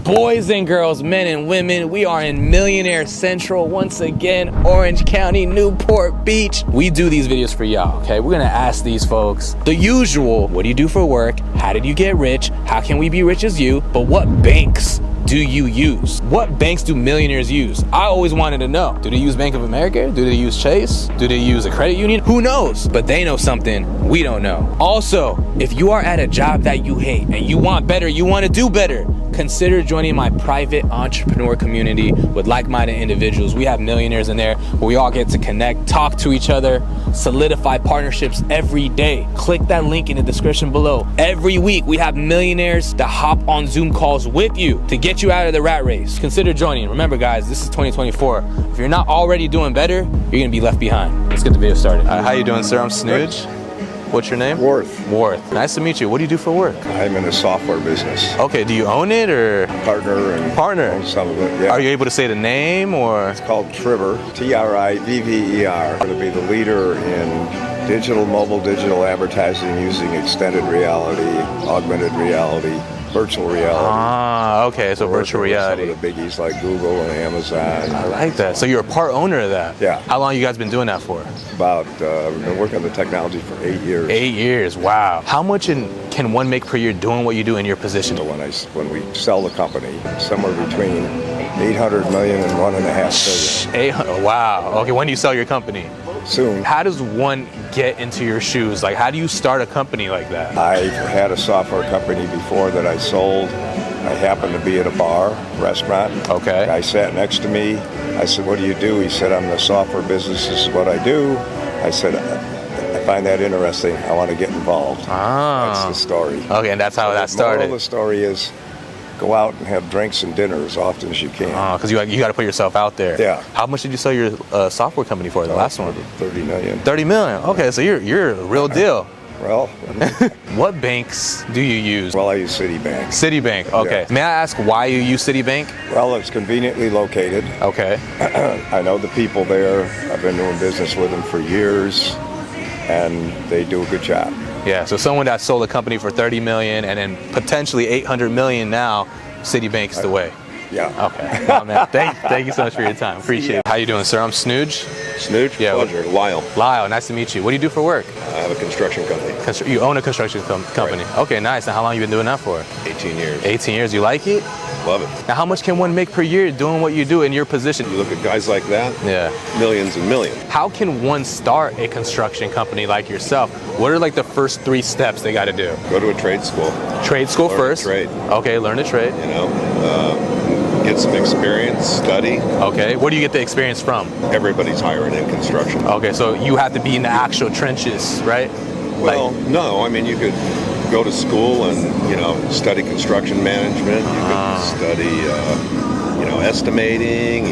Boys and girls, men and women, we are in Millionaire Central once again, Orange County, Newport Beach. We do these videos for y'all, okay? We're gonna ask these folks the usual: what do you do for work? How did you get rich? How can we be rich as you? But what banks do you use? What banks do millionaires use? I always wanted to know. Do they use Bank of America? Do they use Chase? Do they use a credit union? Who knows? But they know something we don't know. Also, if you are at a job that you hate and you want better, you want to do better, consider joining my private entrepreneur community with like-minded individuals. We have millionaires in there where we all get to connect, talk to each other, solidify partnerships every day. Click that link in the description below. Every week we have millionaires that hop on Zoom calls with you to get you out of the rat race. Consider joining. Remember guys, this is 2024. If you're not already doing better, you're gonna be left behind. Let's get the video started. How you doing, sir? I'm SNEWJ'. What's your name? Warth. Warth. Nice to meet you. What do you do for work? I'm in a software business. Okay, do you own it or? Partner and own some of it, yeah. Are you able to say the name or? It's called Trivver, Trivver. Going to be the leader in mobile digital advertising using extended reality, augmented reality, virtual reality. Ah, okay, so virtual reality. Some of the biggies like Google and Amazon. I like that. So you're a part owner of that? Yeah. How long you guys been doing that for? We've been working on the technology for 8 years. 8 years, wow. How much can one make per year doing what you do in your position? So when we sell the company, somewhere between 800 million and 1.5 billion. 800, wow. Okay, when do you sell your company? Soon. How does one get into your shoes? Like, how do you start a company like that? I had a software company before that I sold. I happened to be at a restaurant. Okay. A guy sat next to me. I said, "What do you do?" He said, "I'm in the software business. This is what I do." I said, "I find that interesting. I want to get involved." Ah. That's the story. Okay, and that's how that started. The moral of the story is, go out and have drinks and dinner as often as you can. Because you got to put yourself out there. Yeah. How much did you sell your software company for, the last one? 30 million. 30 million. Okay, so you're a real deal. Well, what banks do you use? Well, I use Citibank. Citibank, okay. Yeah. May I ask why you use Citibank? Well, it's conveniently located. Okay. I know the people there. I've been doing business with them for years, and they do a good job. Yeah, so someone that sold a company for 30 million and then potentially 800 million now, Citibank is the way. Yeah. Okay. Oh, man. Thank you so much for your time. Appreciate it. How you doing, sir? I'm SNEWJ'. SNEWJ'? Yeah. Pleasure. Lyle. Lyle, nice to meet you. What do you do for work? I have a construction company. You own a construction company. Right. Okay, nice. Now, how long you been doing that for? 18 years. 18 years. You like it? Love it. Now, how much can one make per year doing what you do in your position? You look at guys like that, yeah, millions and millions. How can one start a construction company like yourself? What are like the first 3 steps they got to do? Go to a trade school. Trade school learn first? Trade. Okay, learn a trade. You know, get some experience, study. Okay, where do you get the experience from? Everybody's hiring in construction. Okay, so you have to be in the actual trenches, right? Well, no, I mean, you could go to school and, you know, study construction management. You could study, estimating.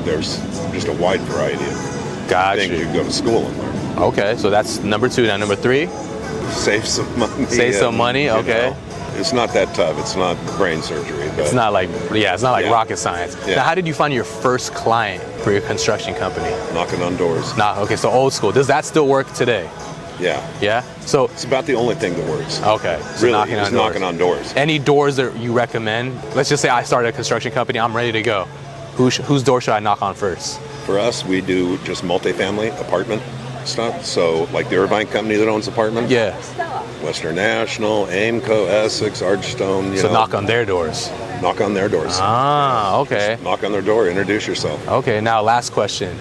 There's just a wide variety of things you go to school and learn. Okay, so that's number 2. Now, number 3? Save some money. Save some money, okay. You know, it's not that tough. It's not brain surgery. But it's not like rocket science. Yeah. Now, how did you find your first client for your construction company? Knocking on doors. Okay, so old school. Does that still work today? Yeah. Yeah? So it's about the only thing that works. Okay. So really, knocking on doors. Any doors that you recommend? Let's just say I started a construction company, I'm ready to go. Whose door should I knock on first? For us, we do just multifamily apartment stuff. So like the Irvine company that owns apartments. Yeah. Western National, Aimco, Essex, Archstone. So knock on their doors. Knock on their doors. Okay. Just knock on their door, introduce yourself. Okay, now last question.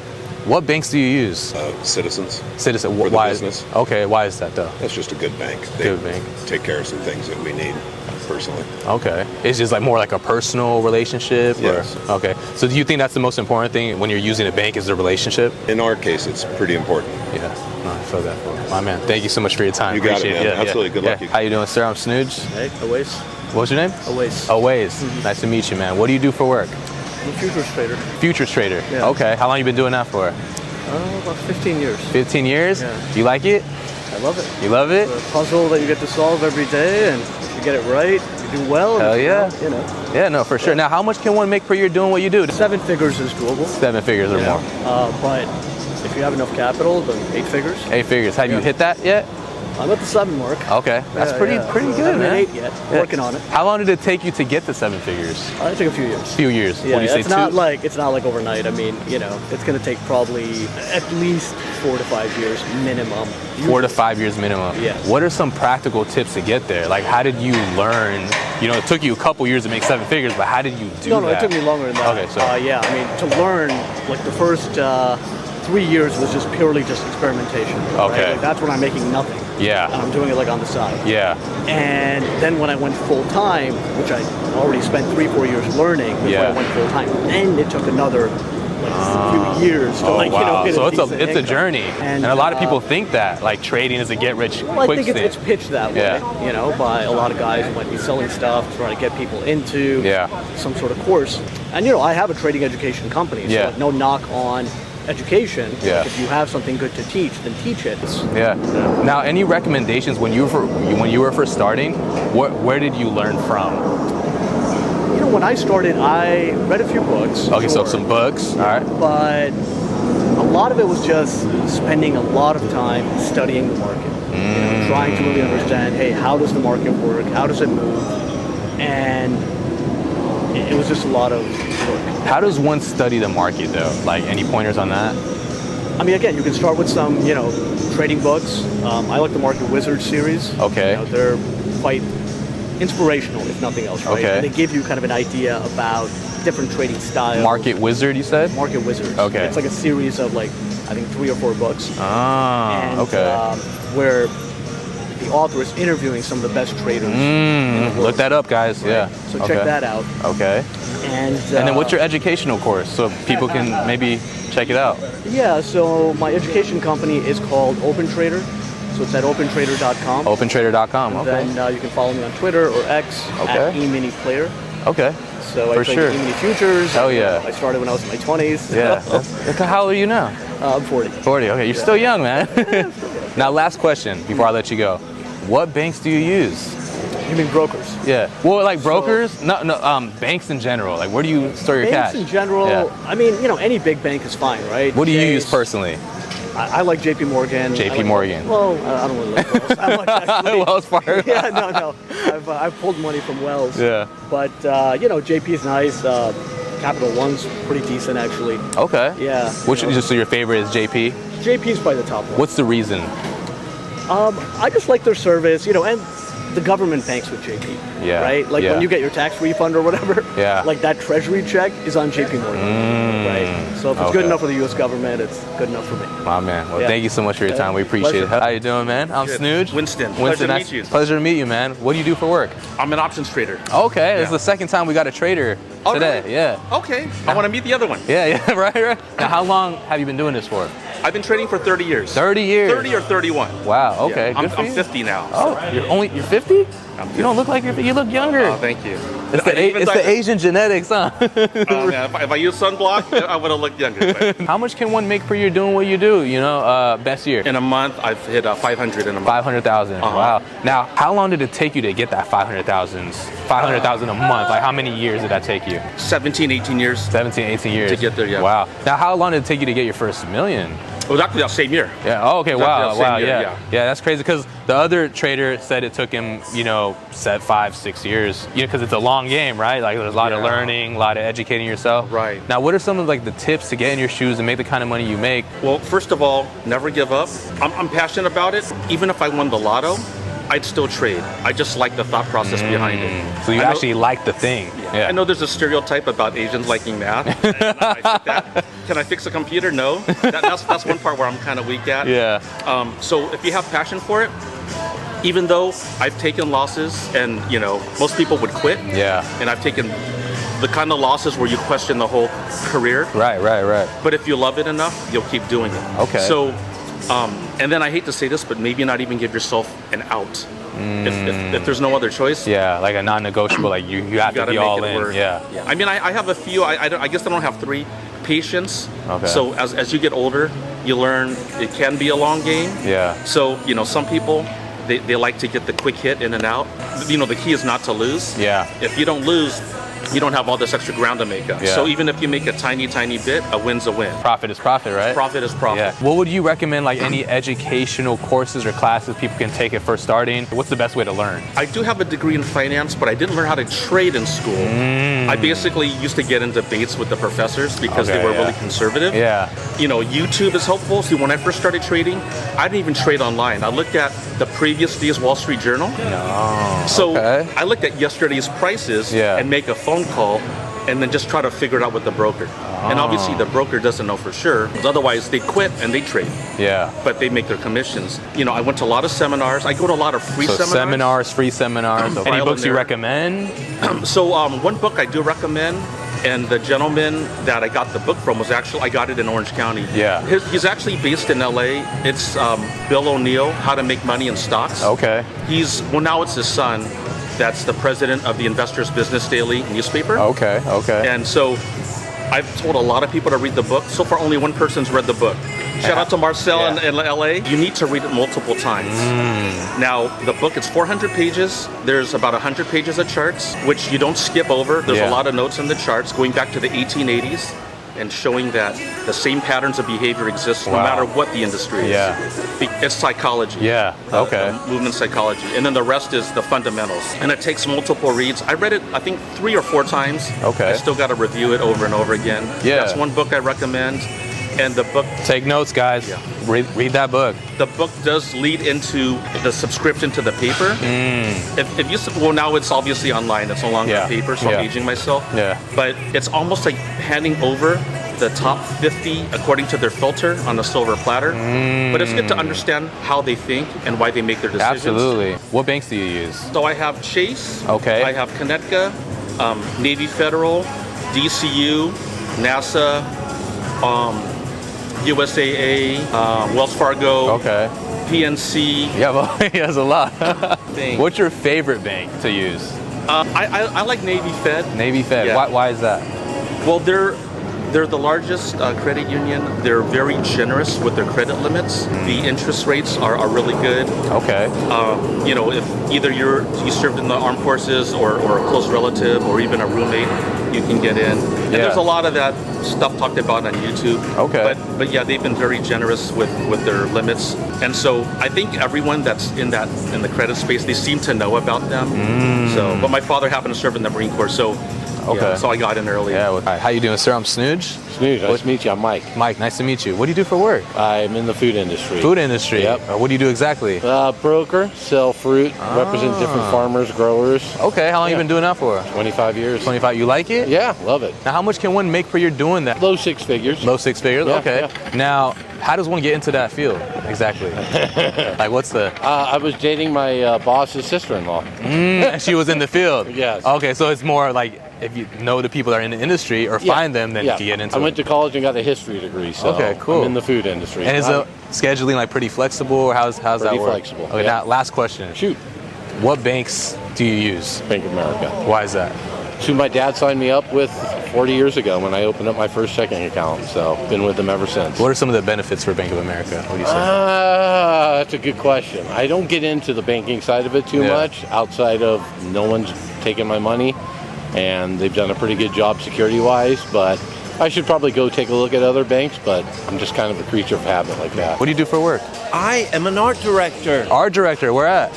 What banks do you use? Citizens. Citizen. For the business. Okay, why is that though? That's just a good bank. Good bank. Take care of some things that we need personally. Okay. It's just like more like a personal relationship? Yes. Okay. So do you think that's the most important thing when you're using a bank is the relationship? In our case, it's pretty important. Yeah. No, I feel that for my man. Thank you so much for your time. You got Appreciate it, man. Absolutely. Good luck. How you doing, sir? I'm SNEWJ'. Hey, Awais. What's your name? Awais. Awais. Nice to meet you, man. What do you do for work? I'm a futures trader. Futures trader? Yeah. Okay. How long you been doing that for? About 15 years. 15 years? Yeah. You like it? I love it. You love it? It's a puzzle that you get to solve every day, and if you get it right, you do well. Hell yeah. You know. Yeah, no, for sure. Now, how much can one make per year doing what you do? 7 figures is doable. 7 figures or more. But if you have enough capital, then 8 figures. 8 figures. Have you hit that yet? I'm at the 7 mark. Okay, that's pretty good, I'm man. at 8 yet. Working on it. How long did it take you to get to 7 figures? It took a few years. Few years. Yeah, What do you say? it's not like overnight. I mean, you know, it's going to take probably at least 4 to 5 years minimum. 4 to 5 years minimum. Yeah. What are some practical tips to get there? Like, how did you learn? You know, it took you a couple years to make 7 figures, but how did you do that? No, it took me longer than that. Okay, so yeah, I mean, to learn, like the first 3 years was just purely just experimentation. Okay. Right? Like, that's when I'm making nothing. Yeah. And I'm doing it like on the side. Yeah. And then when I went full time, which I already spent 3-4 years learning before I went full time, then it took another few years to wow. get So a decent it's a income. journey, and a lot of people think that like trading is a get rich Well, I quick think thing. it's pitched that way, you know, by a lot of guys who might be selling stuff, trying to get people into some sort of course. And you know, I have a trading education company, so like, no knock on education. Like, if you have something good to teach, then teach it. Now, any recommendations when you were first starting? Where did you learn from? You know, when I started, I read a few books. Okay, so some books, all right. But a lot of it was just spending a lot of time studying the market. You know, trying to really understand, hey, how does the market work? How does it move? And it was just a lot of work. How does one study the market, though? Like, any pointers on that? I mean, again, you can start with some, you know, trading books. I like the Market Wizard series. Okay. You know, they're quite inspirational, if nothing else, right? Okay. And they give you kind of an idea about different trading styles. Market Wizard, you said? Market Wizards. Okay. It's like a series of like, I think 3 or 4 books. Ah, and, okay. Where the author is interviewing some of the best traders in the world. Look that up, guys. Right? Yeah. So check that out. Okay. And then what's your educational course so people can maybe check it out? Yeah, so my education company is called Open Trader. So it's at opentrader.com. Opentrader.com, okay. Then you can follow me on Twitter or X at eMiniPlayer. Okay. So I trade E-mini futures. Oh yeah. I started when I was in my 20s. Yeah. How old are you now? I'm 40. 40. Okay, you're still young, man. Now, last question before I let you go. What banks do you use? You mean brokers? Yeah. Well, like brokers? No. Banks in general. Like, where do you store your cash? Banks in general. Yeah. I mean, you know, any big bank is fine, right? What do you use personally? I like JP Morgan. JP Morgan. Well, I don't really like Wells that much, actually. Wells Fargo. Yeah, no. I've pulled money from Wells. Yeah. But, you know, JP is nice. Capital One's pretty decent, actually. Okay. Yeah. So your favorite is JP? JP is probably the top one. What's the reason? I just like their service, you know, and the government banks with JP. Yeah. Right? Like when you get your tax refund or whatever, like that treasury check is on JP Morgan. Right? So if it's good enough for the US government, it's good enough for me. My man. Well, thank you so much for your time. We appreciate it. How you doing, man? I'm SNEWJ. Winston. Pleasure to meet you. Pleasure to meet you, man. What do you do for work? I'm an options trader. Okay. This is the second time we got a trader today. Really? Yeah. Okay. I want to meet the other one. Yeah, right. Now, how long have you been doing this for? I've been trading for 30 years. 30 years? 30 or 31. Wow, okay. Yeah. Good for I'm you. 50 now. Oh, you're 50? You don't look like you look younger. Oh, thank you. It's the Asian genetics, huh? Oh, man, if I use sunblock, I would have looked younger. But How much can one make per year doing what you do? You know, best year? in a month, I've hit 500 in a month. 500,000. Wow. Now, how long did it take you to get that 500,000? 500,000 a month. Like, how many years did that take you? 17, 18 years. 17, 18 years. To get there, yeah. Wow. Now, how long did it take you to get your first million? It was actually that same year. Yeah. Oh, okay. Wow. Exactly the same year, Yeah. Yeah. That's crazy because the other trader said it took him, 5-6 years. Because it's a long game, right? Like there's a lot of learning, a lot of educating yourself. Right. Now, what are some of like the tips to get in your shoes and make the kind of money you make? Well, first of all, never give up. I'm passionate about it. Even if I won the lotto, I'd still trade. I just like the thought process behind it. So you actually like the thing. Yeah. I know there's a stereotype about Asians liking math. Can I fix a computer? No. That's one part where I'm kind of weak at. Yeah. So if you have passion for it, even though I've taken losses and, most people would quit. Yeah. And I've taken the kind of losses where you question the whole career. Right. But if you love it enough, you'll keep doing it. Okay. So, and then I hate to say this, but maybe not even give yourself an out. If there's no other choice. Yeah, like a non-negotiable, like you have to be all in. Work. Yeah. I mean, I have a few, I guess I don't have 3. Patience. Okay. So as you get older, you learn it can be a long game. Yeah. So, some people, they like to get the quick hit in and out. The key is not to lose. Yeah. If you don't lose, you don't have all this extra ground to make up. Yeah. So even if you make a tiny bit, a win's a win. Profit is profit, right? Profit is profit. Yeah. What would you recommend, like any educational courses or classes people can take it first starting? What's the best way to learn? I do have a degree in finance, but I didn't learn how to trade in school. I basically used to get in debates with the professors because they were really conservative. Yeah. You know, YouTube is helpful. See, when I first started trading, I didn't even trade online. I looked at the previous day's Wall Street Journal. So I looked at yesterday's prices and make a phone call and then just try to figure it out with the broker. And obviously the broker doesn't know for sure. Otherwise they quit and they trade. Yeah. But they make their commissions. You know, I went to a lot of seminars. I go to a lot of free seminars. Free seminars. Any books you recommend? So one book I do recommend, and the gentleman that I got the book from was actually, I got it in Orange County. Yeah. He's actually based in LA. It's Bill O'Neill, How to Make Money in Stocks. Okay. Now it's his son that's the president of the Investors Business Daily newspaper. Okay. And so I've told a lot of people to read the book. So far, only one person's read the book. Shout out to Marcel in LA. You need to read it multiple times. Now, the book is 400 pages. There's about 100 pages of charts, which you don't skip over. There's a lot of notes in the charts going back to the 1880s and showing that the same patterns of behavior exist no matter what the industry is. It's psychology. Movement psychology. And then the rest is the fundamentals. And it takes multiple reads. I read it, I think, 3 or 4 times. I still got to review it over and over again. That's one book I recommend. And the book... Take notes, guys. Read that book. The book does lead into the subscription to the paper. If you... Well, now it's obviously online. It's no longer paper, so I'm aging myself. But it's almost like handing over the top 50 according to their filter on a silver platter. But it's good to understand how they think and why they make their decisions. Absolutely. What banks do you use? So I have Chase. I have Connecticut, Navy Federal, DCU, NASA, USAA, Wells Fargo, PNC. That's a lot. What's your favorite bank to use? I like Navy Fed. Navy Fed. Why is that? Well, they're the largest credit union. They're very generous with their credit limits. The interest rates are really good. You know, if either you served in the armed forces or a close relative or even a roommate, you can get in. And there's a lot of that stuff talked about on YouTube. But yeah, they've been very generous with their limits. And so I think everyone that's in the credit space, they seem to know about them. So, but my father happened to serve in the Marine Corps, so so I got in early. How you doing, sir? I'm Snooj. Snooj, nice to meet you. I'm Mike. Mike, nice to meet you. What do you do for work? I'm in the food industry. Food industry? Yep. What do you do exactly? Broker, sell fruit, represent different farmers, growers. Okay, how long you been doing that for? 25 years. 25. You like it? Yeah, love it. Now, how much can one make per year doing that? Low 6 figures. Low 6 figures? Yeah, okay. Now, how does one get into that field exactly? Like, what's the... I was dating my boss's sister-in-law. And she was in the field? Yes. Okay, so it's more like if you know the people that are in the industry or find them, then get into it. I went to college and got a history degree, so I'm in the food industry. And is the scheduling like pretty flexible, or how's that work? Pretty flexible. Okay, now last question. Shoot. What banks do you use? Bank of America. Why is that? Who my dad signed me up with 40 years ago when I opened up my first checking account, so been with them ever since. What are some of the benefits for Bank of America? What do you say? That's a good question. I don't get into the banking side of it too much, outside of no one's taking my money, and they've done a pretty good job security-wise, but I should probably go take a look at other banks, but I'm just kind of a creature of habit like that. What do you do for work? I am an art director. Art director, where at?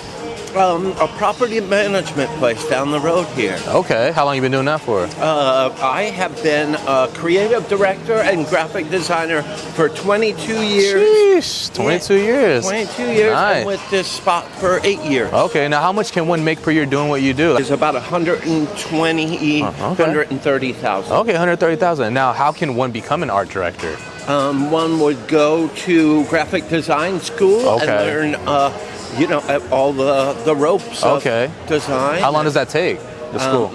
A property management place down the road here. Okay, how long you been doing that for? I have been a creative director and graphic designer for 22 years. Sheesh, 22 years. 22 years, Nice. and with this spot for 8 years. Okay, now how much can one make per year doing what you do? It's about 120, 130,000. Okay, 130,000. Now, how can one become an art director? One would go to graphic design school and learn all the ropes of design. How long does that take, the school?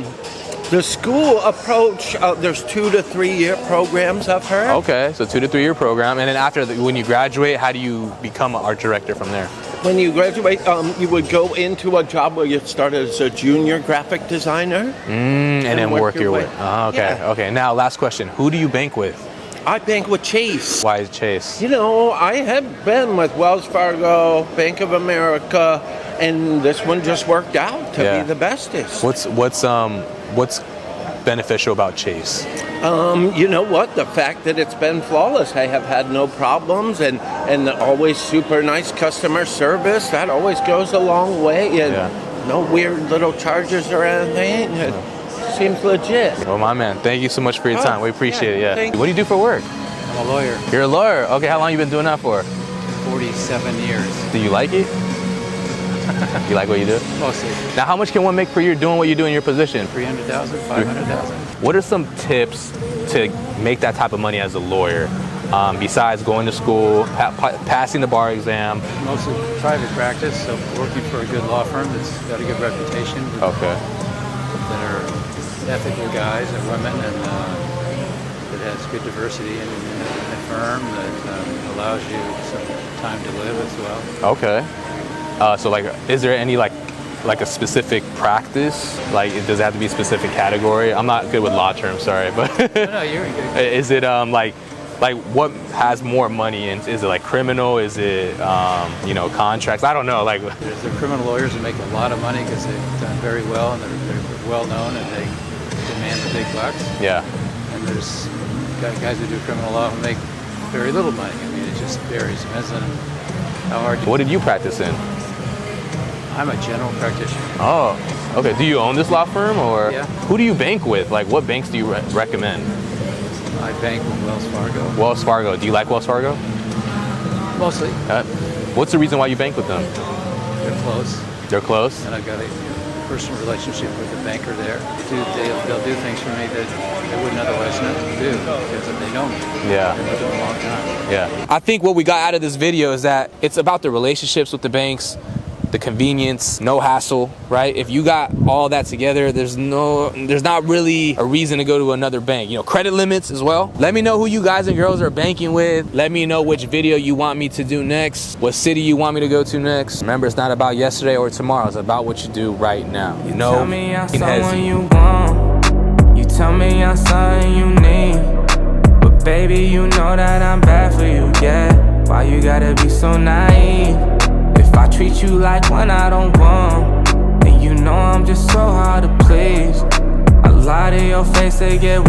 The school approach, there's 2 to 3 year programs I've heard. Okay, so 2 to 3 year program. And then after, when you graduate, how do you become an art director from there? When you graduate, you would go into a job where you start as a junior graphic designer. And then work your way. Okay. Now, last question. Who do you bank with? I bank with Chase. Why is Chase? You know, I have been with Wells Fargo, Bank of America, and this one just worked out to be the bestest. What's beneficial about Chase? You know what? The fact that it's been flawless. I have had no problems and always super nice customer service. That always goes a long way. And no weird little charges or anything. It seems legit. Well, my man, thank you so much for your time. We appreciate it. What do you do for work? I'm a lawyer. You're a lawyer. Okay, how long you been doing that for? 47 years. Do you like it? You like what you do? Mostly. Now, how much can one make per year doing what you do in your position? 300,000, 500,000. What are some tips to make that type of money as a lawyer? Besides going to school, passing the bar exam? Mostly private practice, so working for a good law firm that's got a good reputation. Okay. That are ethical guys and women, and that has good diversity in the firm that allows you some time to live as well. Okay. So like, is there any like a specific practice? Like, does it have to be a specific category? I'm not good with law terms, sorry, but No, you're good. Is it like what has more money? And is it like criminal? Is it contracts? I don't know. Like, there's the criminal lawyers that make a lot of money because they've done very well and they're well known and they demand the big bucks. Yeah. And there's guys who do criminal law who make very little money. I mean, it just varies. Depends on how hard. What did you practice in? I'm a general practitioner. Oh, okay. Do you own this law firm, or who do you bank with? Like, what banks do you recommend? I bank with Wells Fargo. Wells Fargo. Do you like Wells Fargo? Mostly. What's the reason why you bank with them? They're close. They're close? And I've got a personal relationship with the banker there. They'll do things for me that they wouldn't otherwise do because they know me. Yeah. They've been doing a long time. Yeah. I think what we got out of this video is that it's about the relationships with the banks, the convenience, no hassle, right? If you got all that together, there's not really a reason to go to another bank. Credit limits as well. Let me know who you guys and girls are banking with. Let me know which video you want me to do next, what city you want me to go to next. Remember, it's not about yesterday or tomorrow. It's about what you do right now. Tell me I'm someone you want. You tell me I'm something you need. But baby, you know that I'm bad for you, yeah. Why you gotta be so naive? If I treat you like one I don't want, then you know I'm just so hard to please. I lie to your face to get